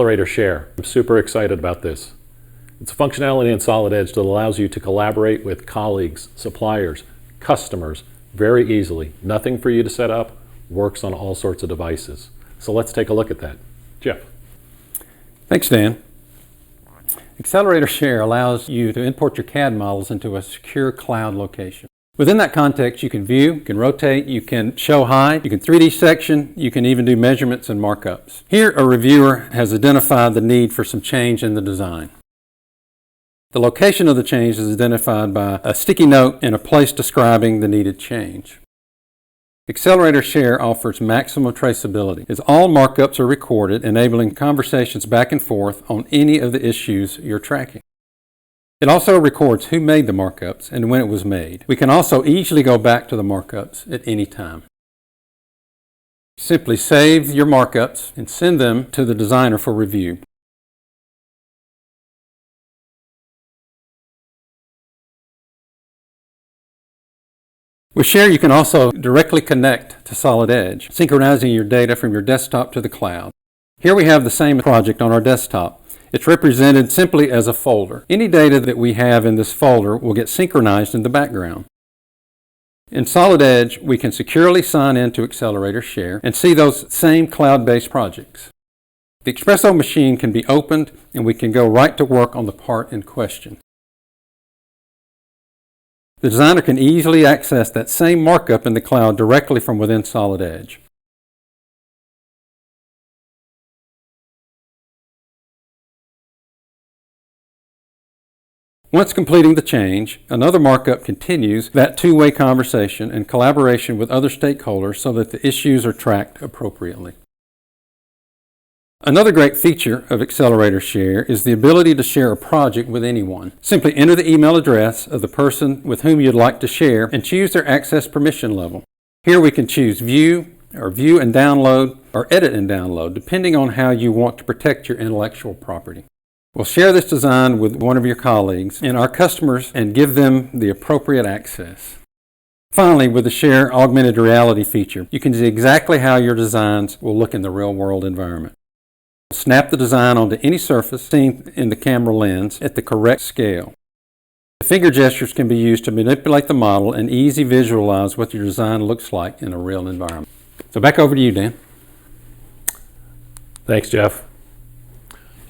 Xcelerator Share. I'm super excited about this. It's a functionality in Solid Edge that allows you to collaborate with colleagues, suppliers, customers very easily. Nothing for you to set up, works on all sorts of devices. So let's take a look at that. Jeff. Thanks, Dan. Xcelerator Share allows you to import your CAD models into a secure cloud location. Within that context, you can view, you can rotate, you can show height, you can 3D section, you can even do measurements and markups. Here, a reviewer has identified the need for some change in the design. The location of the change is identified by a sticky note and a place describing the needed change. Xcelerator Share offers maximum traceability, as all markups are recorded, enabling conversations back and forth on any of the issues you're tracking. It also records who made the markups and when it was made. We can also easily go back to the markups at any time. Simply save your markups and send them to the designer for review. With Share, you can also directly connect to Solid Edge, synchronizing your data from your desktop to the cloud. Here we have the same project on our desktop. It's represented simply as a folder. Any data that we have in this folder will get synchronized in the background. In Solid Edge, we can securely sign into Xcelerator Share and see those same cloud-based projects. The Espresso machine can be opened and we can go right to work on the part in question. The designer can easily access that same markup in the cloud directly from within Solid Edge. Once completing the change, another markup continues that two-way conversation and collaboration with other stakeholders so that the issues are tracked appropriately. Another great feature of Xcelerator Share is the ability to share a project with anyone. Simply enter the email address of the person with whom you'd like to share and choose their access permission level. Here we can choose view, or view and download, or edit and download, depending on how you want to protect your intellectual property. We'll share this design with one of your colleagues and our customers and give them the appropriate access. Finally, with the Share augmented reality feature, you can see exactly how your designs will look in the real-world environment. Snap the design onto any surface seen in the camera lens at the correct scale. The finger gestures can be used to manipulate the model and easily visualize what your design looks like in a real environment. So back over to you, Dan. Thanks, Jeff.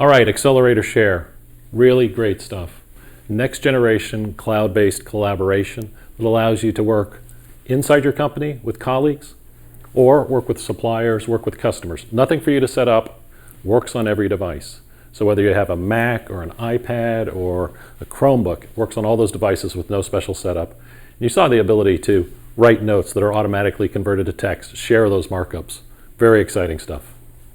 All right, Xcelerator Share, really great stuff. Next generation cloud-based collaboration that allows you to work inside your company with colleagues or work with suppliers, work with customers. Nothing for you to set up, works on every device. So whether you have a Mac or an iPad or a Chromebook, it works on all those devices with no special setup. And you saw the ability to write notes that are automatically converted to text, share those markups. Very exciting stuff.